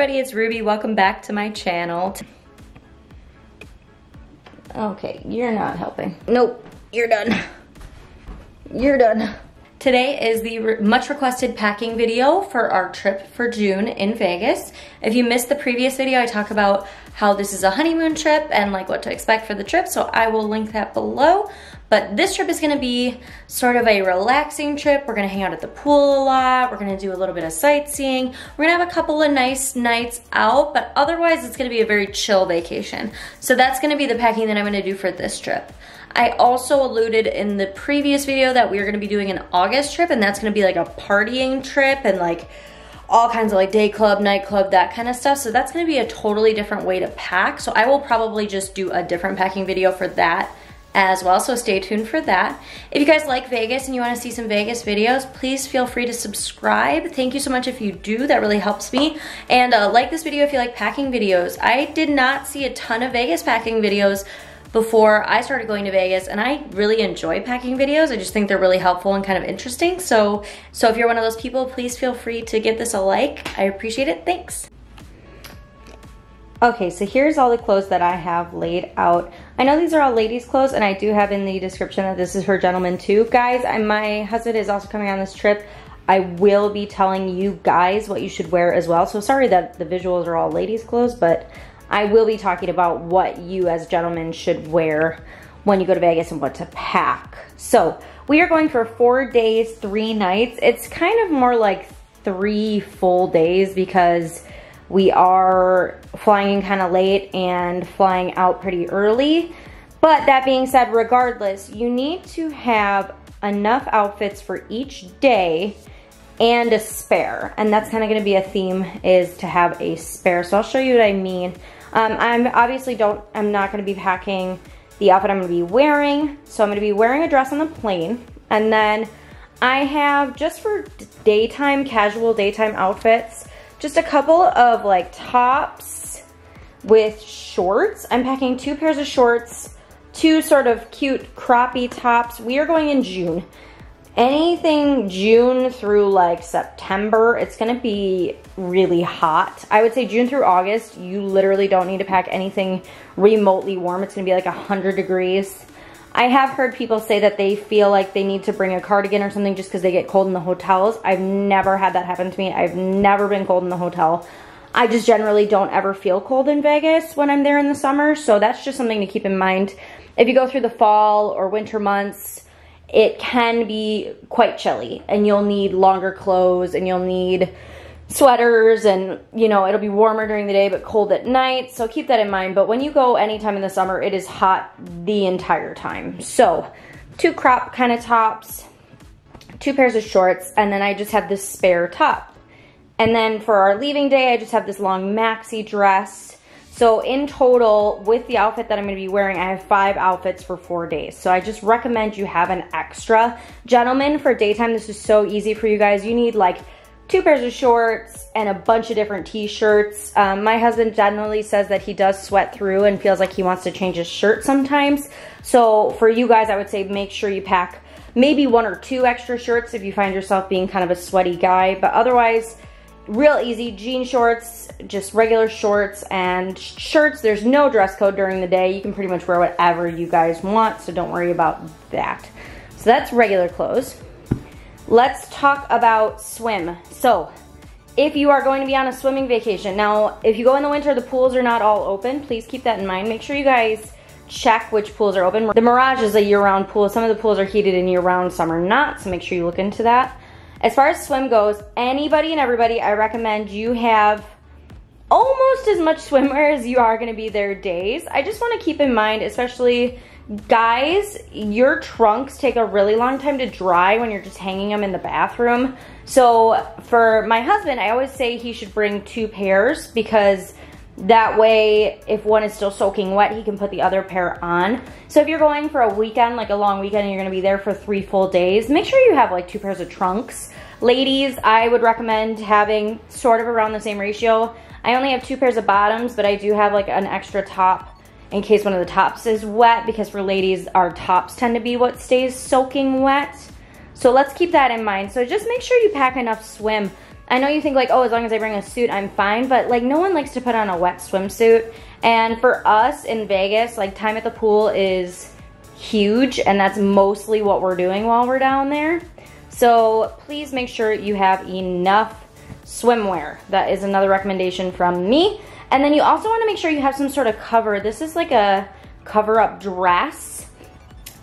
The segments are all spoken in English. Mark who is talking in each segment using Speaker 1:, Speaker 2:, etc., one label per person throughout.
Speaker 1: everybody, it's Ruby. Welcome back to my channel. Okay, you're not helping. Nope, you're done. You're done. Today is the much requested packing video for our trip for June in Vegas. If you missed the previous video, I talk about how this is a honeymoon trip and like what to expect for the trip, so I will link that below. But this trip is gonna be sort of a relaxing trip. We're gonna hang out at the pool a lot. We're gonna do a little bit of sightseeing. We're gonna have a couple of nice nights out, but otherwise it's gonna be a very chill vacation. So that's gonna be the packing that I'm gonna do for this trip. I also alluded in the previous video that we are gonna be doing an August trip, and that's gonna be like a partying trip and like all kinds of like day club, night club, that kind of stuff. So that's gonna be a totally different way to pack. So I will probably just do a different packing video for that as well, so stay tuned for that. If you guys like Vegas and you want to see some Vegas videos, please feel free to subscribe. Thank you so much if you do, that really helps me. And like this video if you like packing videos. I did not see a ton of Vegas packing videos before I started going to Vegas, and I really enjoy packing videos. I just think they're really helpful and kind of interesting. So if you're one of those people, please feel free to give this a like. I appreciate it, thanks. Okay, so here's all the clothes that I have laid out. I know these are all ladies' clothes, and I do have in the description that this is for gentlemen too. Guys, my husband is also coming on this trip. I will be telling you guys what you should wear as well. So sorry that the visuals are all ladies' clothes, but I will be talking about what you as gentlemen should wear when you go to Vegas and what to pack. So we are going for 4 days, 3 nights. It's kind of more like 3 full days because we are flying in kind of late and flying out pretty early. But that being said, regardless, you need to have enough outfits for each day and a spare. And that's kind of gonna be a theme, is to have a spare. So I'll show you what I mean. I'm not gonna be packing the outfit I'm gonna be wearing. So I'm gonna be wearing a dress on the plane. And then I have, just for daytime, casual daytime outfits, just a couple of like tops with shorts. I'm packing 2 pairs of shorts, 2 sort of cute croppy tops. We are going in June. Anything June through like September, it's gonna be really hot. I would say June through August, you literally don't need to pack anything remotely warm. It's gonna be like 100 degrees. I have heard people say that they feel like they need to bring a cardigan or something just because they get cold in the hotels. I've never had that happen to me. I've never been cold in the hotel. I just generally don't ever feel cold in Vegas when I'm there in the summer. So that's just something to keep in mind. If you go through the fall or winter months, it can be quite chilly and you'll need longer clothes and you'll need sweaters, and you know, it'll be warmer during the day but cold at night, so keep that in mind. But when you go anytime in the summer, it is hot the entire time. So 2 crop kind of tops, 2 pairs of shorts, and then I just have this spare top. And then for our leaving day, I just have this long maxi dress. So in total, with the outfit that I'm gonna be wearing, I have 5 outfits for 4 days. So I just recommend you have an extra. Gentlemen, for daytime, this is so easy for you guys. You need like 2 pairs of shorts and a bunch of different t-shirts. My husband generally says that he does sweat through and feels like he wants to change his shirt sometimes. So for you guys, I would say make sure you pack maybe 1 or 2 extra shirts if you find yourself being kind of a sweaty guy. But otherwise, real easy, jean shorts, just regular shorts and shirts. There's no dress code during the day. You can pretty much wear whatever you guys want, so don't worry about that. So that's regular clothes. Let's talk about swim. So if you are going to be on a swimming vacation, now if you go in the winter, the pools are not all open. Please keep that in mind. Make sure you guys check which pools are open. The Mirage is a year-round pool. Some of the pools are heated in year-round, some are not, so make sure you look into that. As far as swim goes, anybody and everybody, I recommend you have almost as much swimwear as you are gonna be there days. I just wanna keep in mind, especially guys, your trunks take a really long time to dry when you're just hanging them in the bathroom. So for my husband, I always say he should bring 2 pairs because that way, if one is still soaking wet, he can put the other pair on. So if you're going for a weekend, like a long weekend, and you're gonna be there for 3 full days, make sure you have like 2 pairs of trunks. Ladies, I would recommend having sort of around the same ratio. I only have 2 pairs of bottoms, but I do have like an extra top in case one of the tops is wet, because for ladies, our tops tend to be what stays soaking wet. So let's keep that in mind. So just make sure you pack enough swim. I know you think like, oh, as long as I bring a suit, I'm fine, but like no one likes to put on a wet swimsuit. And for us in Vegas, like time at the pool is huge, and that's mostly what we're doing while we're down there. So please make sure you have enough swimwear. That is another recommendation from me. And then you also want to make sure you have some sort of cover. This is like a cover-up dress.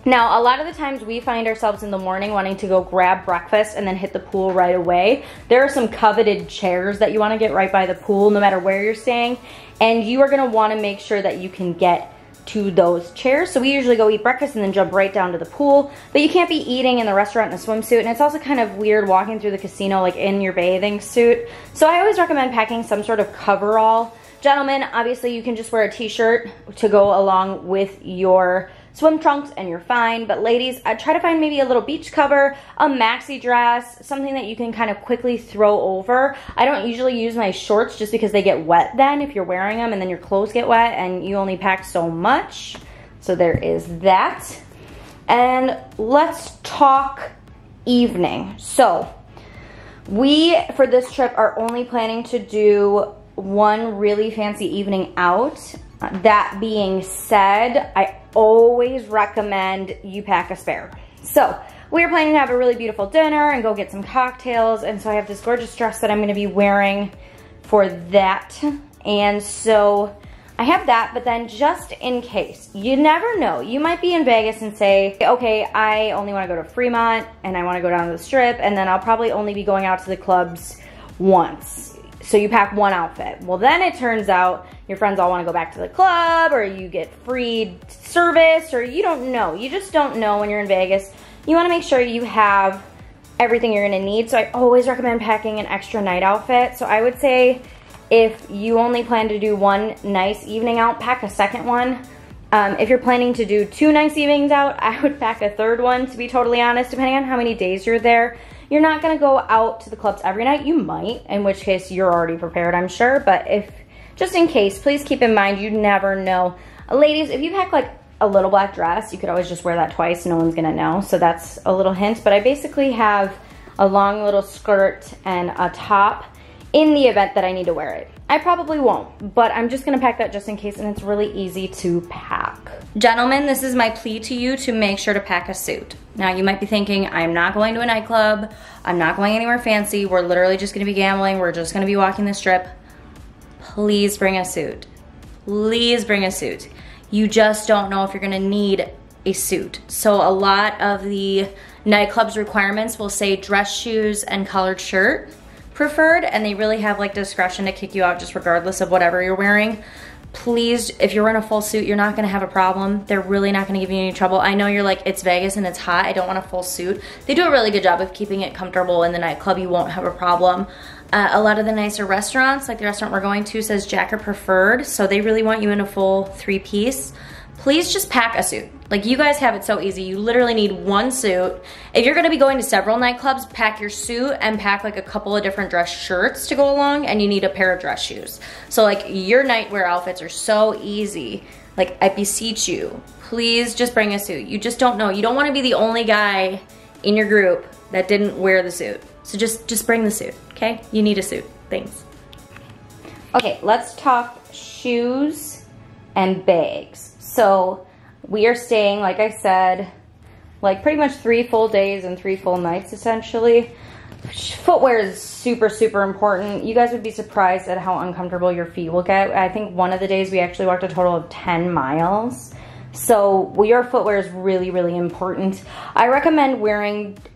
Speaker 1: Now, a lot of the times we find ourselves in the morning wanting to go grab breakfast and then hit the pool right away. There are some coveted chairs that you want to get right by the pool no matter where you're staying, and you are going to want to make sure that you can get to those chairs. So we usually go eat breakfast and then jump right down to the pool, but you can't be eating in the restaurant in a swimsuit, and it's also kind of weird walking through the casino like in your bathing suit. So I always recommend packing some sort of coverall. Gentlemen, obviously you can just wear a t-shirt to go along with your swim trunks and you're fine. But ladies, try to find maybe a little beach cover, a maxi dress, something that you can kind of quickly throw over. I don't usually use my shorts just because they get wet then if you're wearing them, and then your clothes get wet and you only pack so much. So there is that. And let's talk evening. So we, for this trip, are only planning to do one really fancy evening out. That being said, I always recommend you pack a spare. So we are planning to have a really beautiful dinner and go get some cocktails, and so I have this gorgeous dress that I'm gonna be wearing for that. And so I have that, but then just in case, you never know, you might be in Vegas and say, okay, I only wanna go to Fremont and I wanna go down to the Strip, and then I'll probably only be going out to the clubs once. So you pack one outfit. Well, then it turns out your friends all want to go back to the club, or you get free service, or you don't know. You just don't know when you're in Vegas. You want to make sure you have everything you're going to need. So I always recommend packing an extra night outfit. So I would say if you only plan to do one nice evening out, pack a second one. If you're planning to do 2 nice evenings out, I would pack a third one, to be totally honest, depending on how many days you're there. You're not gonna go out to the clubs every night. You might, in which case you're already prepared, I'm sure. But if, just in case, please keep in mind, you never know. Ladies, if you pack like a little black dress, you could always just wear that twice. No one's gonna know. So that's a little hint. But I basically have a long little skirt and a top in the event that I need to wear it. I probably won't, but I'm just gonna pack that just in case, and it's really easy to pack. Gentlemen, this is my plea to you to make sure to pack a suit. Now you might be thinking, I'm not going to a nightclub, I'm not going anywhere fancy, we're literally just gonna be gambling, we're just gonna be walking the Strip. Please bring a suit. Please bring a suit. You just don't know if you're gonna need a suit. So a lot of the nightclub's requirements will say dress shoes and collared shirt preferred, and they really have like discretion to kick you out just regardless of whatever you're wearing. Please, if you're in a full suit, you're not gonna have a problem. They're really not gonna give you any trouble. I know you're like, it's Vegas and it's hot, I don't want a full suit. They do a really good job of keeping it comfortable in the nightclub. You won't have a problem. A lot of the nicer restaurants, like the restaurant we're going to, says jacket preferred, so they really want you in a full 3-piece. Please just pack a suit. Like, you guys have it so easy. You literally need one suit. If you're gonna be going to several nightclubs, pack your suit and pack like a couple of different dress shirts to go along, and you need a pair of dress shoes. So like, your nightwear outfits are so easy. Like, I beseech you, please just bring a suit. You just don't know. You don't wanna be the only guy in your group that didn't wear the suit. So just bring the suit, okay? You need a suit, thanks. Okay, let's talk shoes and bags. So we are staying, like I said, like pretty much 3 full days and 3 full nights essentially. Footwear is super, super important. You guys would be surprised at how uncomfortable your feet will get. I think one of the days we actually walked a total of 10 miles. So your footwear is really, really important. I recommend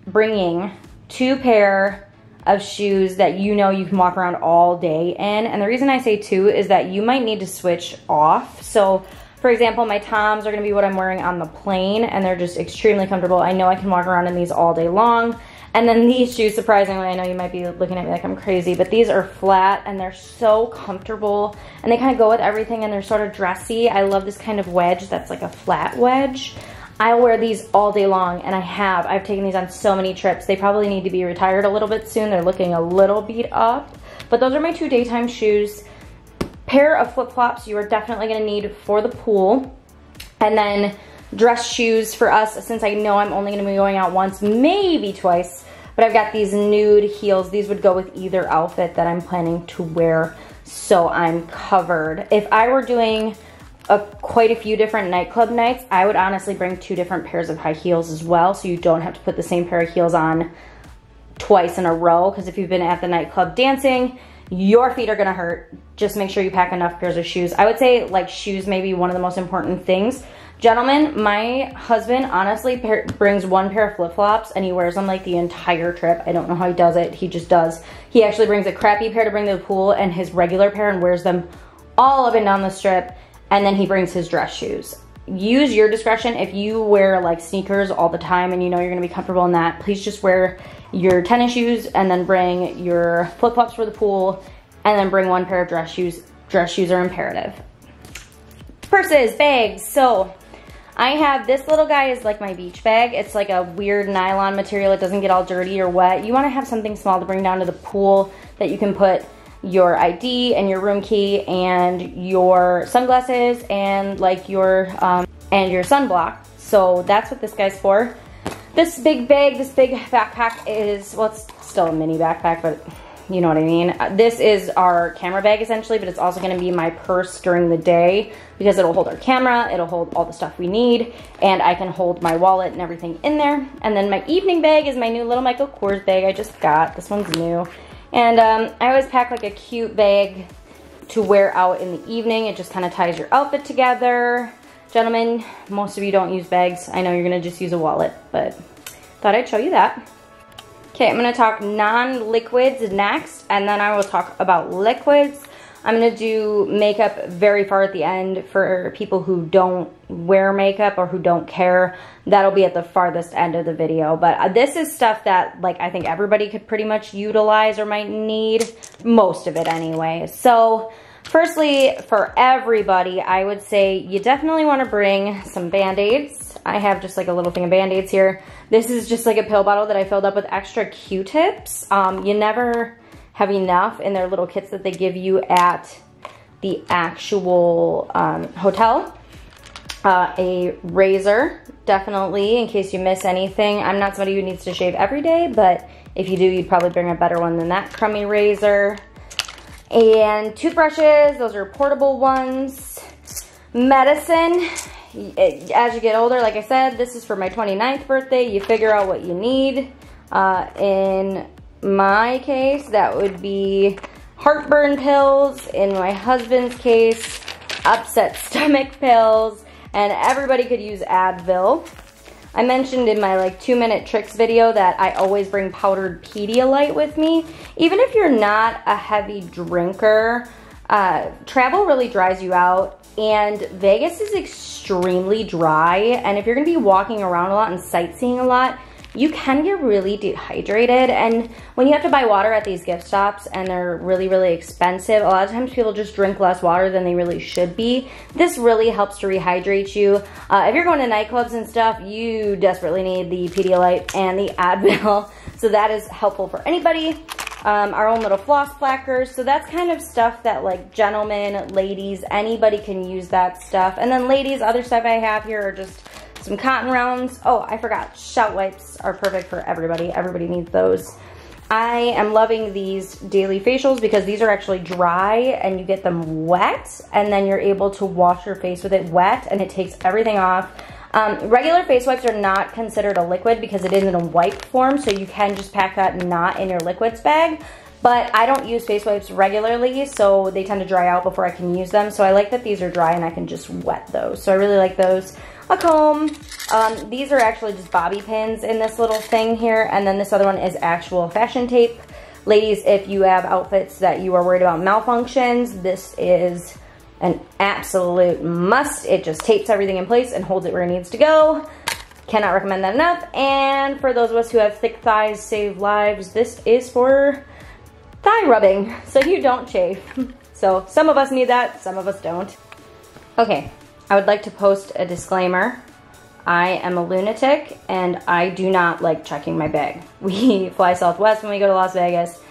Speaker 1: bringing 2 pair of shoes that you know you can walk around all day in. And the reason I say 2 is that you might need to switch off. So for example, my Toms are gonna be what I'm wearing on the plane, and they're just extremely comfortable. I know I can walk around in these all day long. And then these shoes, surprisingly, I know you might be looking at me like I'm crazy, but these are flat and they're so comfortable, and they kind of go with everything, and they're sort of dressy. I love this kind of wedge that's like a flat wedge. I wear these all day long, and I've taken these on so many trips. They probably need to be retired a little bit soon. They're looking a little beat up, but those are my 2 daytime shoes. Pair of flip-flops you are definitely gonna need for the pool. And then dress shoes for us, since I know I'm only gonna be going out once, maybe twice But I've got these nude heels. These would go with either outfit that I'm planning to wear, so I'm covered. If I were doing quite a few different nightclub nights, I would honestly bring 2 different pairs of high heels as well, so you don't have to put the same pair of heels on twice in a row, because if you've been at the nightclub dancing, your feet are gonna hurt. Just make sure you pack enough pairs of shoes. I would say like shoes may be one of the most important things. Gentlemen, my husband honestly brings 1 pair of flip-flops and he wears them like the entire trip. I don't know how he does it, he just does. He actually brings a crappy pair to bring to the pool and his regular pair and wears them all up and down the strip, and then he brings his dress shoes. Use your discretion. If you wear like sneakers all the time and you know you're gonna be comfortable in that, please just wear your tennis shoes and then bring your flip-flops for the pool, and then bring 1 pair of dress shoes. Dress shoes are imperative. Purses, bags. So I have this little guy is like my beach bag. It's like a weird nylon material. It doesn't get all dirty or wet. You wanna have something small to bring down to the pool that you can put your ID and your room key and your sunglasses and like your sunblock. So that's what this guy's for. This big bag, this big backpack is, well, it's still a mini backpack, but you know what I mean. This is our camera bag essentially, but it's also gonna be my purse during the day because it'll hold our camera, it'll hold all the stuff we need, and I can hold my wallet and everything in there. And then my evening bag is my new little Michael Kors bag I just got. This one's new. And I always pack like a cute bag to wear out in the evening. It just kind of ties your outfit together. Gentlemen, most of you don't use bags. I know you're gonna just use a wallet, but thought I'd show you that. Okay, I'm gonna talk non-liquids next, and then I will talk about liquids. I'm gonna do makeup very far at the end for people who don't wear makeup or who don't care. That'll be at the farthest end of the video, but this is stuff that like I think everybody could pretty much utilize or might need, most of it anyway. So firstly, for everybody, I would say you definitely wanna bring some Band-Aids. I have just like a little thing of Band-Aids here. This is just like a pill bottle that I filled up with extra Q-tips. You never have enough in their little kits that they give you at the actual hotel. A razor, definitely, in case you miss anything. I'm not somebody who needs to shave every day, but if you do, you'd probably bring a better one than that crummy razor. And toothbrushes, those are portable ones. Medicine, as you get older, like I said, this is for my 29th birthday. You figure out what you need. In my case, that would be heartburn pills. In my husband's case, upset stomach pills. And everybody could use Advil. I mentioned in my like 2-minute tricks video that I always bring powdered Pedialyte with me. Even if you're not a heavy drinker, travel really dries you out. And Vegas is extremely dry, and if you're gonna be walking around a lot and sightseeing a lot, you can get really dehydrated. And when you have to buy water at these gift shops and they're really, really expensive, a lot of times people just drink less water than they really should be. This really helps to rehydrate you. If you're going to nightclubs and stuff, you desperately need the Pedialyte and the Advil. So that is helpful for anybody. Our own little floss plackers. So that's kind of stuff that like gentlemen, ladies, anybody can use that stuff. And then ladies, other stuff I have here are just some cotton rounds. Oh, I forgot, shout wipes are perfect for everybody. Everybody needs those. I am loving these daily facials because these are actually dry and you get them wet, and then you're able to wash your face with it wet and it takes everything off. Regular face wipes are not considered a liquid because it is in a wipe form, so you can just pack that not in your liquids bag. But I don't use face wipes regularly, so they tend to dry out before I can use them. So I like that these are dry and I can just wet those. So I really like those. A comb. These are actually just bobby pins in this little thing here. And then this other one is actual fashion tape. Ladies, if you have outfits that you are worried about malfunctions, this is an absolute must. It just tapes everything in place and holds it where it needs to go. Cannot recommend that enough. And for those of us who have thick thighs save lives, this is for thigh rubbing so you don't chafe. So some of us need that, some of us don't. Okay, I would like to post a disclaimer. I am a lunatic and I do not like checking my bag. We fly Southwest when we go to Las Vegas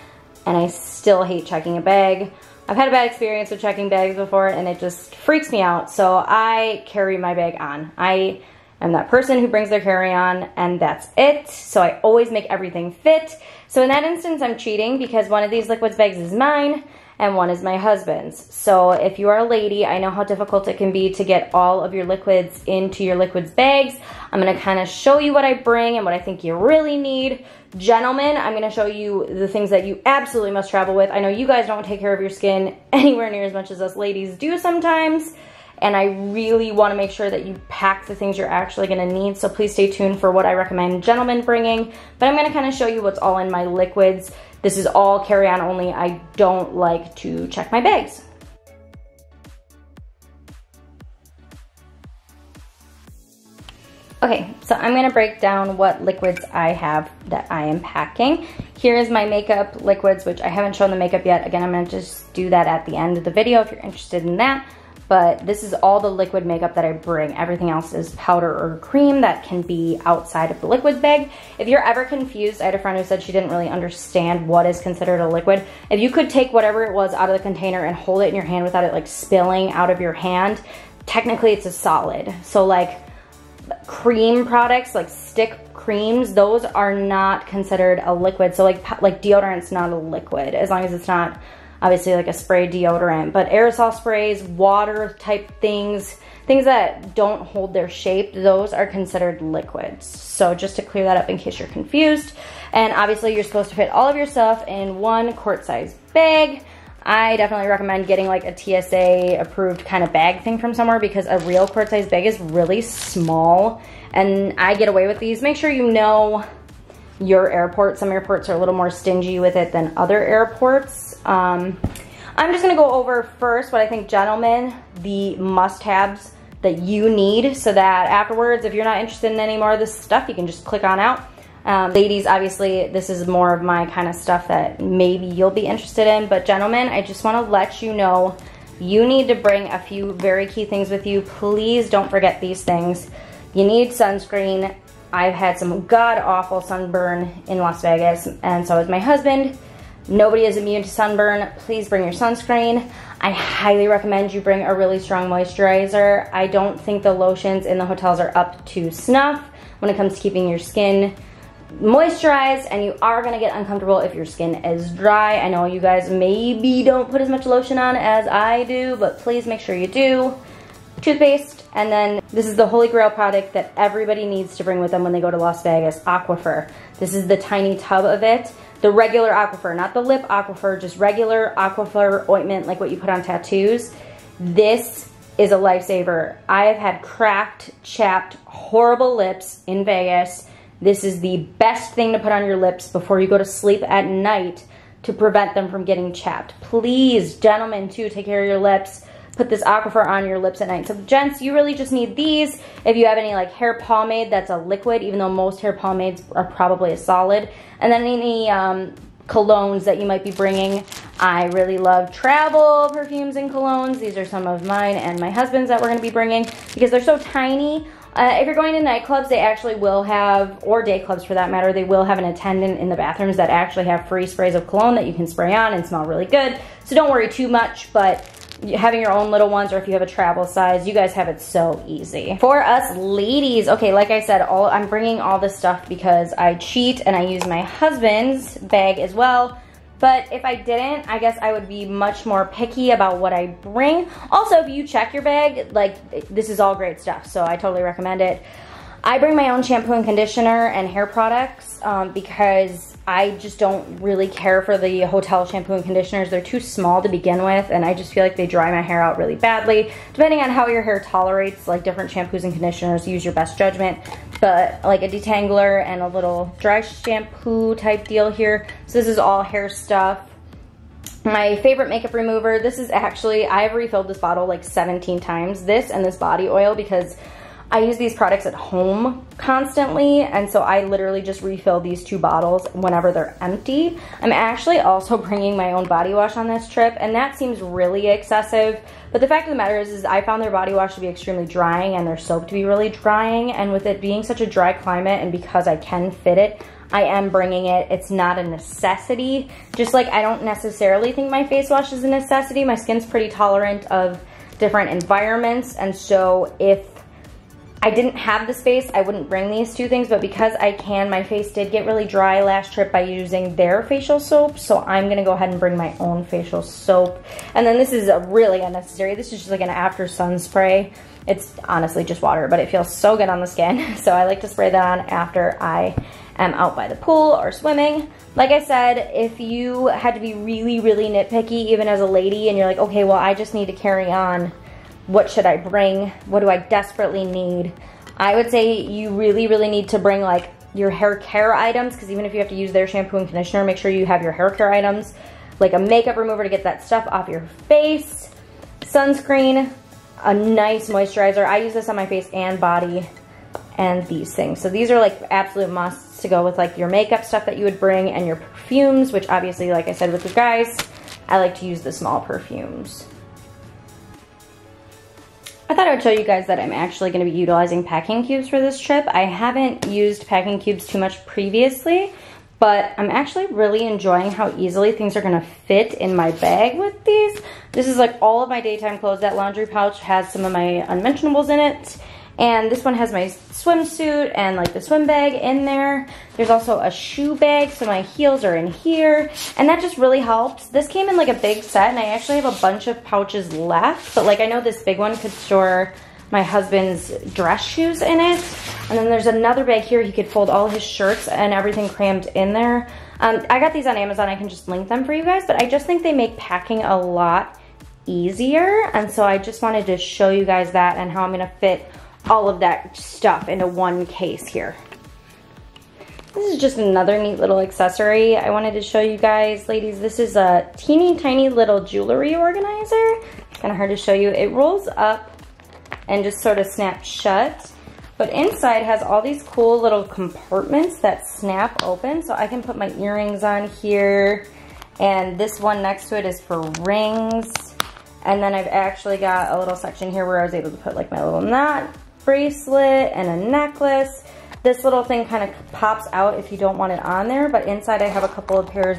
Speaker 1: and I still hate checking a bag. I've had a bad experience with checking bags before and it just freaks me out. So I carry my bag on. I I'm that person who brings their carry-on and that's it. So I always make everything fit. So in that instance, I'm cheating because one of these liquids bags is mine and one is my husband's. So if you are a lady, I know how difficult it can be to get all of your liquids into your liquids bags. I'm gonna kind of show you what I bring and what I think you really need. Gentlemen, I'm gonna show you the things that you absolutely must travel with. I know you guys don't take care of your skin anywhere near as much as us ladies do sometimes. And I really wanna make sure that you pack the things you're actually gonna need. So please stay tuned for what I recommend gentlemen bringing. But I'm gonna kind of show you what's all in my liquids. This is all carry-on only. I don't like to check my bags. Okay, so I'm gonna break down what liquids I have that I am packing. Here is my makeup liquids, which I haven't shown the makeup yet. Again, I'm gonna just do that at the end of the video if you're interested in that. But this is all the liquid makeup that I bring. Everything else is powder or cream that can be outside of the liquids bag. If you're ever confused, I had a friend who said she didn't really understand what is considered a liquid. If you could take whatever it was out of the container and hold it in your hand without it like spilling out of your hand, technically it's a solid. So like cream products, like stick creams, those are not considered a liquid. So like deodorant's not a liquid as long as it's not obviously like a spray deodorant, but aerosol sprays, water type things that don't hold their shape, those are considered liquids. So just to clear that up in case you're confused. And obviously you're supposed to fit all of your stuff in one quart size bag. I definitely recommend getting like a TSA approved kind of bag thing from somewhere because a real quart size bag is really small and I get away with these. Make sure you know your airport. Some airports are a little more stingy with it than other airports. I'm just gonna go over first what I think, gentlemen, the must-haves that you need so that afterwards, if you're not interested in any more of this stuff, you can just click on out. Ladies, obviously, this is more of my kind of stuff that maybe you'll be interested in, but gentlemen, I just wanna let you know you need to bring a few very key things with you. Please don't forget these things. You need sunscreen. I've had some god-awful sunburn in Las Vegas, and so has my husband. Nobody is immune to sunburn. Please bring your sunscreen. I highly recommend you bring a really strong moisturizer. I don't think the lotions in the hotels are up to snuff when it comes to keeping your skin moisturized, and you are gonna get uncomfortable if your skin is dry. I know you guys maybe don't put as much lotion on as I do, but please make sure you do. Toothpaste, and then this is the holy grail product that everybody needs to bring with them when they go to Las Vegas, Aquifer. This is the tiny tub of it. The regular Aquifer, not the lip Aquifer, just regular Aquifer ointment like what you put on tattoos. This is a lifesaver. I have had cracked, chapped, horrible lips in Vegas. This is the best thing to put on your lips before you go to sleep at night to prevent them from getting chapped. Please, gentlemen, too, take care of your lips. Put this Aquifer on your lips at night. So gents, you really just need these. If you have any like hair pomade that's a liquid, even though most hair pomades are probably a solid. And then any colognes that you might be bringing. I really love travel perfumes and colognes. These are some of mine and my husband's that we're gonna be bringing because they're so tiny. If you're going to nightclubs, they actually will have, or day clubs for that matter, they will have an attendant in the bathrooms that actually have free sprays of cologne that you can spray on and smell really good. So don't worry too much, but having your own little ones, or if you have a travel size, you guys have it so easy. For us ladies, okay, like I said, I'm bringing all this stuff because I cheat and I use my husband's bag as well. But if I didn't, I guess I would be much more picky about what I bring. Also, if you check your bag, like this is all great stuff, so I totally recommend it. I bring my own shampoo and conditioner and hair products because I just don't really care for the hotel shampoo and conditioners. They're too small to begin with, and I just feel like they dry my hair out really badly. Depending on how your hair tolerates like different shampoos and conditioners, use your best judgment. But like a detangler and a little dry shampoo type deal here. So this is all hair stuff. My favorite makeup remover, this is actually, I've refilled this bottle like 17 times. This and this body oil because I use these products at home constantly, and so I literally just refill these 2 bottles whenever they're empty. I'm actually also bringing my own body wash on this trip, and that seems really excessive, but the fact of the matter is I found their body wash to be extremely drying and their soap to be really drying, and with it being such a dry climate and because I can fit it, I am bringing it. It's not a necessity. Just like I don't necessarily think my face wash is a necessity. My skin's pretty tolerant of different environments, and so if I didn't have the space, I wouldn't bring these two things, but because I can, my face did get really dry last trip by using their facial soap, so I'm gonna go ahead and bring my own facial soap. And then this is a really unnecessary. This is just like an after sun spray. It's honestly just water, but it feels so good on the skin, so I like to spray that on after I am out by the pool or swimming. Like I said, if you had to be really, really nitpicky, even as a lady, and you're like, okay, well, I just need to carry on, what should I bring? What do I desperately need? I would say you really, really need to bring like your hair care items, because even if you have to use their shampoo and conditioner, make sure you have your hair care items, like a makeup remover to get that stuff off your face, sunscreen, a nice moisturizer. I use this on my face and body, and these things. So these are like absolute musts to go with like your makeup stuff that you would bring, and your perfumes, which obviously, like I said with the guys, I like to use the small perfumes. I thought I would show you guys that I'm actually going to be utilizing packing cubes for this trip. I haven't used packing cubes too much previously, but I'm actually really enjoying how easily things are going to fit in my bag with these. This is like all of my daytime clothes. That laundry pouch has some of my unmentionables in it. And this one has my swimsuit and like the swim bag in there. There's also a shoe bag, so my heels are in here. And that just really helps. This came in like a big set, and I actually have a bunch of pouches left. But like I know this big one could store my husband's dress shoes in it. And then there's another bag here. He could fold all his shirts and everything crammed in there. I got these on Amazon. I can just link them for you guys. But I just think they make packing a lot easier. And so I just wanted to show you guys that and how I'm going to fit all of that stuff into one case here. This is just another neat little accessory I wanted to show you guys. Ladies, this is a teeny tiny little jewelry organizer. It's kind of hard to show you. It rolls up and just sort of snaps shut. But inside has all these cool little compartments that snap open. So I can put my earrings on here. And this one next to it is for rings. And then I've actually got a little section here where I was able to put like my little knot, bracelet, and a necklace. This little thing kind of pops out if you don't want it on there, but inside I have a couple of pairs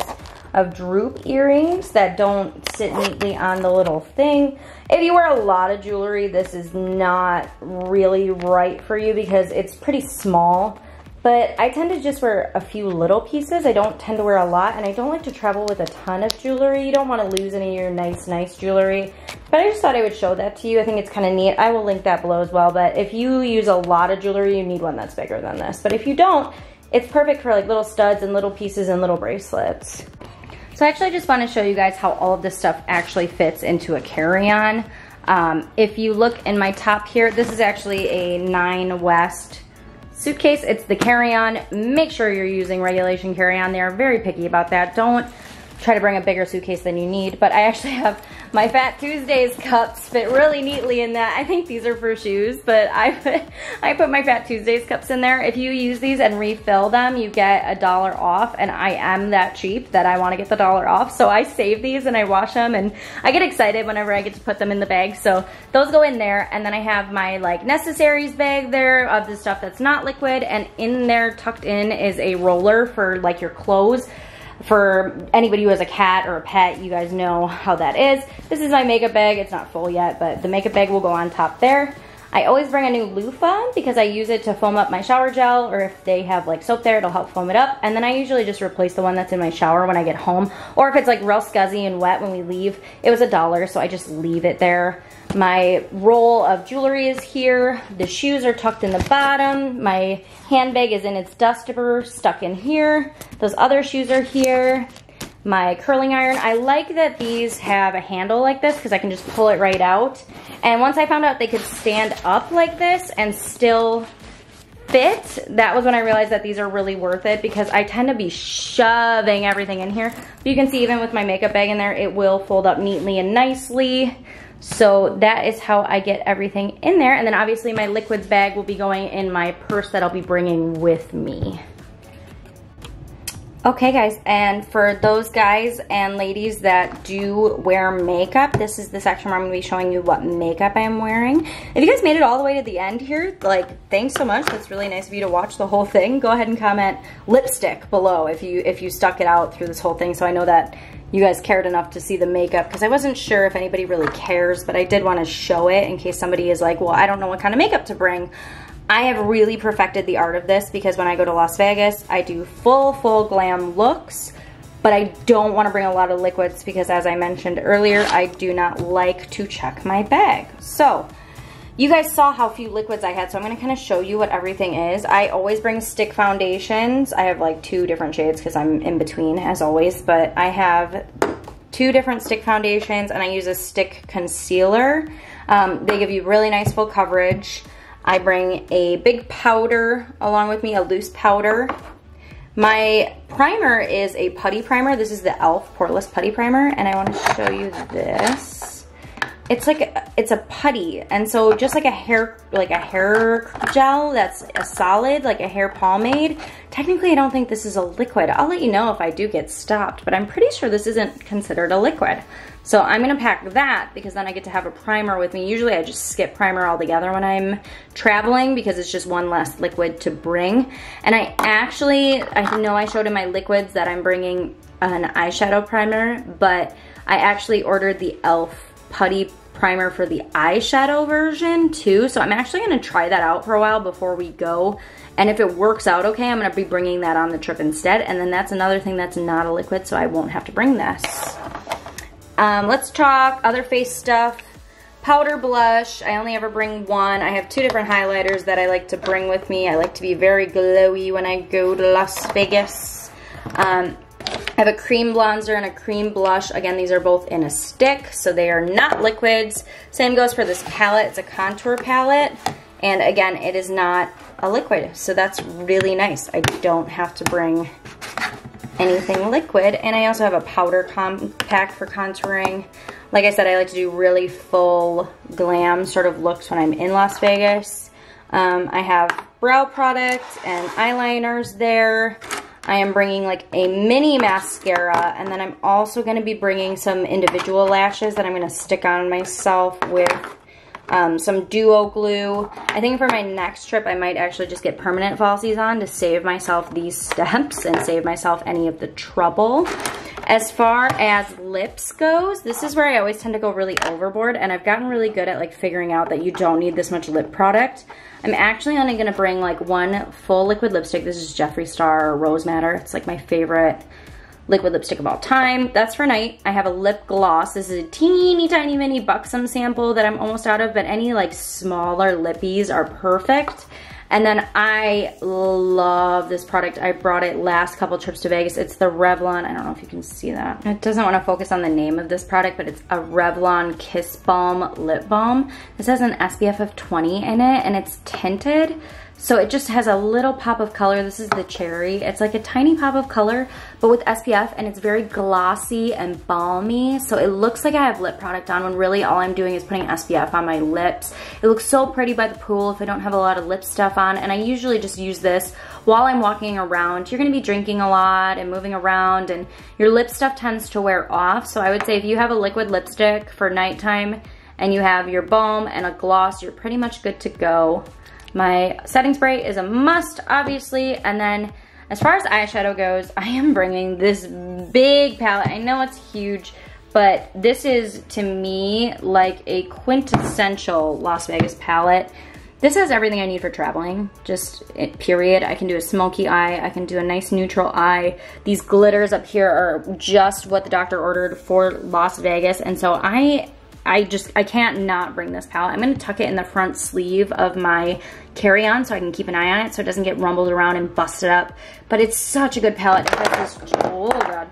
Speaker 1: of droop earrings that don't sit neatly on the little thing. If you wear a lot of jewelry, this is not really right for you because it's pretty small. But I tend to just wear a few little pieces. I don't tend to wear a lot, and I don't like to travel with a ton of jewelry. You don't want to lose any of your nice jewelry. But I just thought I would show that to you. I think it's kind of neat. I will link that below as well. But if you use a lot of jewelry, you need one that's bigger than this. But if you don't, it's perfect for like little studs and little pieces and little bracelets. So I actually just want to show you guys how all of this stuff actually fits into a carry-on. If you look in my top here, this is actually a 9 West suitcase. It's the carry-on. Make sure you're using regulation carry-on. They are very picky about that. Don't try to bring a bigger suitcase than you need. But I actually have my Fat Tuesdays cups fit really neatly in that. I think these are for shoes, but I put my Fat Tuesdays cups in there. If you use these and refill them, you get $1 off, and I am that cheap that I want to get the $1 off. So I save these and I wash them, and I get excited whenever I get to put them in the bag. So those go in there, and then I have my like necessaries bag there of the stuff that's not liquid, and in there tucked in is a roller for like your clothes. For anybody who has a cat or a pet, you guys know how that is. This is my makeup bag. It's not full yet, but the makeup bag will go on top there. I always bring a new loofah because I use it to foam up my shower gel, or if they have like soap there, it'll help foam it up. And then I usually just replace the one that's in my shower when I get home. Or if it's like real scuzzy and wet when we leave, it was $1, so I just leave it there. My roll of jewelry is here. The shoes are tucked in the bottom. My handbag is in its duster, stuck in here. Those other shoes are here. My curling iron. I like that these have a handle like this because I can just pull it right out. And once I found out they could stand up like this and still fit, that was when I realized that these are really worth it because I tend to be shoving everything in here. But you can see even with my makeup bag in there, it will fold up neatly and nicely. So that is how I get everything in there. And then obviously my liquids bag will be going in my purse that I'll be bringing with me. Okay guys, and for those guys and ladies that do wear makeup, this is the section where I'm going to be showing you what makeup I'm wearing. If you guys made it all the way to the end here, like, thanks so much. That's really nice of you to watch the whole thing. Go ahead and comment lipstick below if you stuck it out through this whole thing, so I know that you guys cared enough to see the makeup, because I wasn't sure if anybody really cares, but I did want to show it in case somebody is like, well, I don't know what kind of makeup to bring. I have really perfected the art of this because when I go to Las Vegas, I do full glam looks, but I don't want to bring a lot of liquids because, as I mentioned earlier, I do not like to check my bag. So you guys saw how few liquids I had, so I'm going to kind of show you what everything is. I always bring stick foundations. I have like 2 different shades because I'm in between as always, but I have 2 different stick foundations, and I use a stick concealer. They give you really nice full coverage. I bring a big powder along with me, a loose powder. My primer is a putty primer. This is the e.l.f. Poreless Putty Primer, and I want to show you this. It's like it's a putty, and so just like a hair gel that's a solid, like a hair pomade. Technically, I don't think this is a liquid. I'll let you know if I do get stopped, but I'm pretty sure this isn't considered a liquid. So I'm gonna pack that because then I get to have a primer with me. Usually I just skip primer altogether when I'm traveling because it's just one less liquid to bring. And I know I showed in my liquids that I'm bringing an eyeshadow primer, but I actually ordered the e.l.f. Putty Primer for the eyeshadow version too. So I'm actually gonna try that out for a while before we go. And if it works out okay, I'm gonna be bringing that on the trip instead. And then that's another thing that's not a liquid, so I won't have to bring this. Let's talk other face stuff. Powder blush, I only ever bring one. I have 2 different highlighters that I like to bring with me. I like to be very glowy when I go to Las Vegas. I have a cream bronzer and a cream blush. Again, these are both in a stick, so they are not liquids. Same goes for this palette. It's a contour palette. And again, it is not a liquid, so that's really nice. I don't have to bring anything liquid. And I also have a powder compact for contouring. Like I said, I like to do really full glam sort of looks when I'm in Las Vegas. I have brow product and eyeliners there. I am bringing like a mini mascara, and then I'm also going to be bringing some individual lashes that I'm going to stick on myself with some duo glue. I think for my next trip I might actually just get permanent falsies on to save myself these steps and save myself any of the trouble. As far as lips goes, this is where I always tend to go really overboard, and I've gotten really good at like figuring out that you don't need this much lip product. I'm actually only going to bring like 1 full liquid lipstick. This is Jeffree Star Rose Madder. It's like my favorite liquid lipstick of all time. That's for night. I have a lip gloss. This is a teeny tiny mini Buxom sample that I'm almost out of, but any like smaller lippies are perfect. And then I love this product. I brought it last couple trips to Vegas. It's the Revlon. I don't know if you can see that. It doesn't want to focus on the name of this product, but it's a Revlon Kiss Balm Lip Balm. This has an SPF of 20 in it, and it's tinted. So it just has a little pop of color. This is the cherry. It's like a tiny pop of color, but with SPF, and it's very glossy and balmy. So it looks like I have lip product on when really all I'm doing is putting SPF on my lips. It looks so pretty by the pool if I don't have a lot of lip stuff on, and I usually just use this while I'm walking around. You're gonna be drinking a lot and moving around, and your lip stuff tends to wear off. So I would say if you have a liquid lipstick for nighttime and you have your balm and a gloss, you're pretty much good to go. My setting spray is a must, obviously, and then as far as eyeshadow goes, I am bringing this big palette. I know it's huge, but this is, to me, like a quintessential Las Vegas palette. This has everything I need for traveling, just period. I can do a smoky eye, I can do a nice neutral eye. These glitters up here are just what the doctor ordered for Las Vegas, and so I can't not bring this palette. I'm gonna tuck it in the front sleeve of my carry-on so I can keep an eye on it so it doesn't get rumbled around and busted up. But it's such a good palette. It has this, oh God.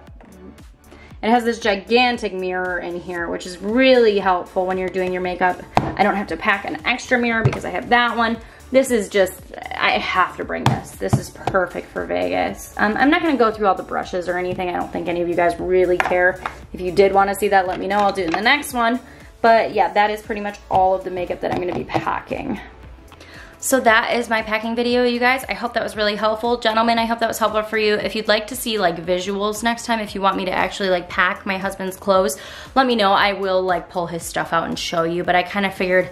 Speaker 1: It has this gigantic mirror in here, which is really helpful when you're doing your makeup. I don't have to pack an extra mirror because I have that one. This is just, I have to bring this. This is perfect for Vegas. I'm not gonna go through all the brushes or anything. I don't think any of you guys really care. If you did wanna see that, let me know. I'll do it in the next one. But yeah, that is pretty much all of the makeup that I'm gonna be packing. So that is my packing video, you guys. I hope that was really helpful. Gentlemen, I hope that was helpful for you. If you'd like to see like visuals next time, if you want me to actually like pack my husband's clothes, let me know. I will like pull his stuff out and show you, but I kind of figured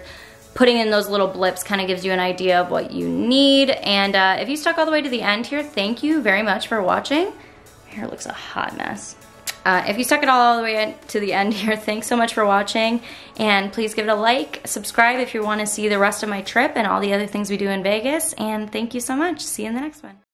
Speaker 1: putting in those little blips kind of gives you an idea of what you need. And if you stuck all the way to the end here, thank you very much for watching. My hair looks a hot mess. If you stuck it all the way to the end here, thanks so much for watching, and please give it a like, subscribe if you want to see the rest of my trip and all the other things we do in Vegas, and thank you so much. See you in the next one.